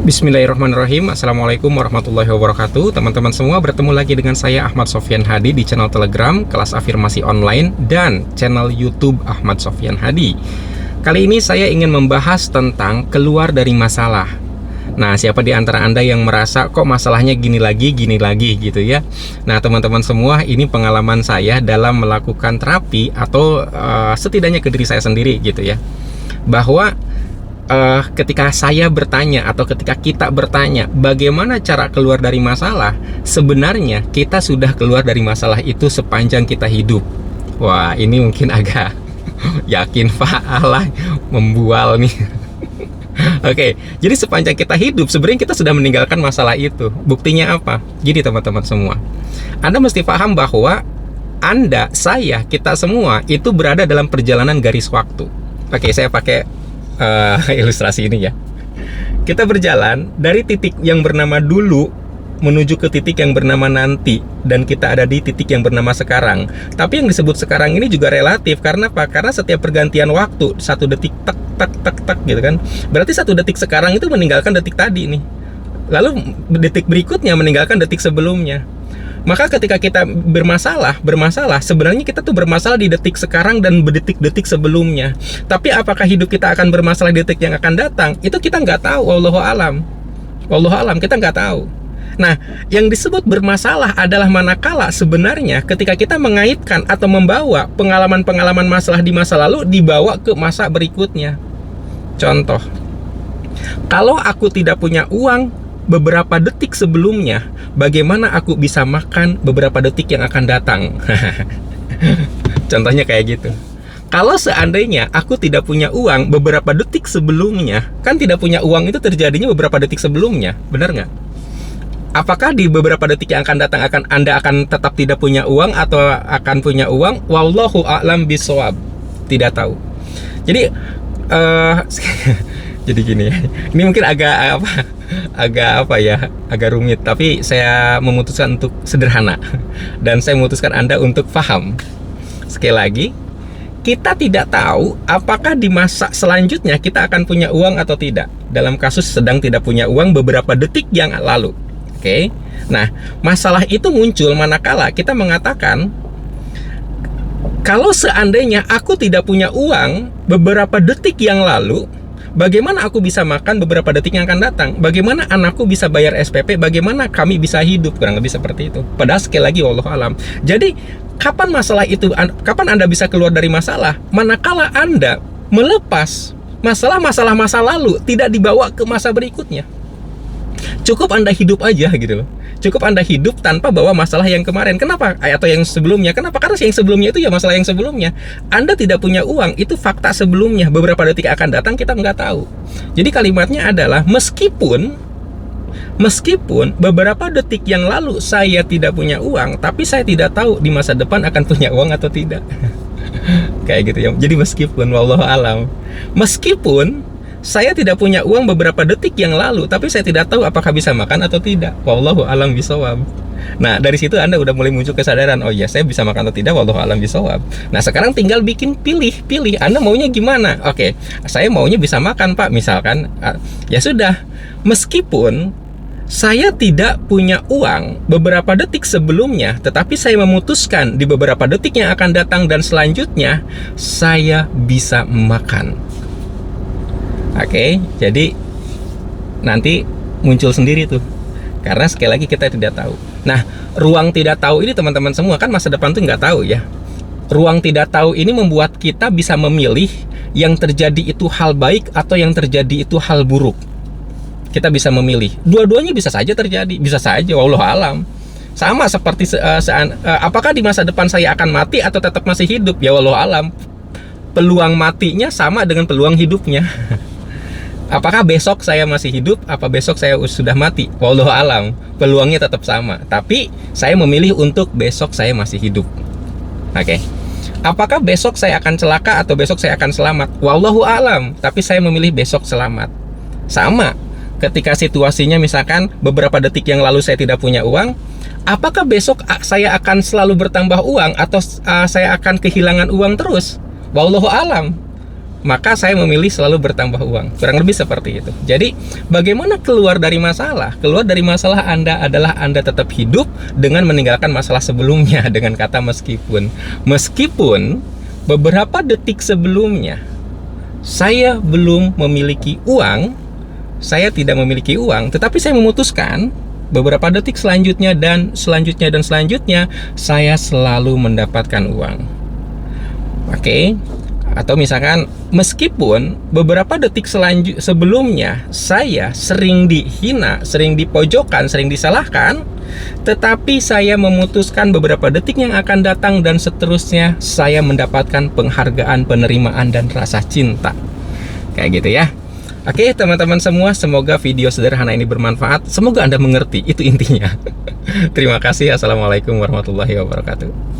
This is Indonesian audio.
Bismillahirrahmanirrahim. Assalamualaikum warahmatullahi wabarakatuh. Teman-teman semua, bertemu lagi dengan saya Ahmad Sofyan Hadi di channel Telegram Kelas Afirmasi Online dan channel YouTube Ahmad Sofyan Hadi. Kali ini saya ingin membahas tentang keluar dari masalah. Nah, siapa di antara Anda yang merasa kok masalahnya gini lagi gitu ya? Nah, teman-teman semua, ini pengalaman saya dalam melakukan terapi atau setidaknya ke diri saya sendiri gitu ya. Bahwa ketika saya bertanya atau ketika kita bertanya bagaimana cara keluar dari masalah, sebenarnya kita sudah keluar dari masalah itu sepanjang kita hidup. Wah, ini mungkin agak yakin falah membual nih. Oke, jadi sepanjang kita hidup sebenarnya kita sudah meninggalkan masalah itu. Buktinya apa? Jadi teman-teman semua, Anda mesti paham bahwa Anda, saya, kita semua itu berada dalam perjalanan garis waktu. Oke, saya pakai ilustrasi ini ya. Kita berjalan dari titik yang bernama dulu menuju ke titik yang bernama nanti, dan kita ada di titik yang bernama sekarang. Tapi yang disebut sekarang ini juga relatif. Karena apa? Karena setiap pergantian waktu, satu detik tak tak tak tak gitu kan. Berarti satu detik sekarang itu meninggalkan detik tadi nih. Lalu detik berikutnya meninggalkan detik sebelumnya. Maka ketika kita bermasalah, sebenarnya kita tuh bermasalah di detik sekarang dan detik-detik sebelumnya. Tapi apakah hidup kita akan bermasalah di detik yang akan datang? Itu kita nggak tahu, wallahu alam. Wallahu alam, kita nggak tahu. Nah, yang disebut bermasalah adalah manakala sebenarnya ketika kita mengaitkan atau membawa pengalaman-pengalaman masalah di masa lalu dibawa ke masa berikutnya. Contoh, kalau aku tidak punya uang beberapa detik sebelumnya, bagaimana aku bisa makan beberapa detik yang akan datang? Contohnya kayak gitu. Kalau seandainya aku tidak punya uang beberapa detik sebelumnya, kan tidak punya uang itu terjadinya beberapa detik sebelumnya, benar nggak? Apakah di beberapa detik yang akan datang Anda akan tetap tidak punya uang atau akan punya uang? Wallahu a'lam bishawab. Tidak tahu. Jadi jadi gini, ini mungkin agak rumit, tapi saya memutuskan untuk sederhana dan saya memutuskan Anda untuk paham. Sekali lagi, kita tidak tahu apakah di masa selanjutnya kita akan punya uang atau tidak. Dalam kasus sedang tidak punya uang beberapa detik yang lalu. Oke. Nah, masalah itu muncul manakala kita mengatakan, kalau seandainya aku tidak punya uang beberapa detik yang lalu, bagaimana aku bisa makan beberapa detik yang akan datang? Bagaimana anakku bisa bayar SPP? Bagaimana kami bisa hidup? Kurang lebih seperti itu. Padahal sekali lagi, wallahu alam. Jadi, kapan masalah itu? Kapan Anda bisa keluar dari masalah? Manakala Anda melepas masalah-masalah masa lalu, tidak dibawa ke masa berikutnya. Cukup Anda hidup aja gitu loh. Cukup Anda hidup tanpa bawa masalah yang kemarin. Kenapa? Atau yang sebelumnya. Kenapa? Karena yang sebelumnya itu ya masalah yang sebelumnya. Anda tidak punya uang, itu fakta sebelumnya. Beberapa detik akan datang kita nggak tahu. Jadi kalimatnya adalah meskipun beberapa detik yang lalu saya tidak punya uang, tapi saya tidak tahu di masa depan akan punya uang atau tidak. Kayak gitu ya. Jadi meskipun, wallahu alam. Meskipun saya tidak punya uang beberapa detik yang lalu, tapi saya tidak tahu apakah bisa makan atau tidak. Wallahu alam bishawab. Nah, dari situ Anda udah mulai muncul kesadaran, oh iya, saya bisa makan atau tidak, wallahu alam bishawab. Nah, sekarang tinggal bikin pilih. Anda maunya gimana? Oke, saya maunya bisa makan, Pak, misalkan. Ya sudah, meskipun saya tidak punya uang beberapa detik sebelumnya, tetapi saya memutuskan di beberapa detik yang akan datang dan selanjutnya saya bisa makan. Oke, jadi nanti muncul sendiri tuh. Karena sekali lagi kita tidak tahu. Nah, ruang tidak tahu ini teman-teman semua, kan masa depan tuh nggak tahu ya. Ruang tidak tahu ini membuat kita bisa memilih yang terjadi itu hal baik atau yang terjadi itu hal buruk. Kita bisa memilih. Dua-duanya bisa saja terjadi, bisa saja, wallahu alam. Sama seperti apakah di masa depan saya akan mati atau tetap masih hidup? Ya wallahu alam. Peluang matinya sama dengan peluang hidupnya. Apakah besok saya masih hidup? Apa besok saya sudah mati? Wallahu alam. Peluangnya tetap sama. Tapi saya memilih untuk besok saya masih hidup. Oke. Apakah besok saya akan celaka atau besok saya akan selamat? Wallahu alam. Tapi saya memilih besok selamat. Sama. Ketika situasinya misalkan beberapa detik yang lalu saya tidak punya uang, apakah besok saya akan selalu bertambah uang atau saya akan kehilangan uang terus? Wallahu alam. maka saya memilih selalu bertambah uang. Kurang lebih seperti itu. Jadi, bagaimana keluar dari masalah? Keluar dari masalah Anda adalah Anda tetap hidup dengan meninggalkan masalah sebelumnya dengan kata meskipun. Meskipun beberapa detik sebelumnya saya belum memiliki uang, saya tidak memiliki uang, tetapi saya memutuskan beberapa detik selanjutnya dan selanjutnya dan selanjutnya saya selalu mendapatkan uang. Oke? Atau misalkan meskipun beberapa detik sebelumnya saya sering dihina, sering dipojokkan, sering disalahkan, tetapi saya memutuskan beberapa detik yang akan datang dan seterusnya saya mendapatkan penghargaan, penerimaan, dan rasa cinta. Kayak gitu ya. Oke teman-teman semua, semoga video sederhana ini bermanfaat. Semoga Anda mengerti, itu intinya. Terima kasih. Assalamualaikum warahmatullahi wabarakatuh.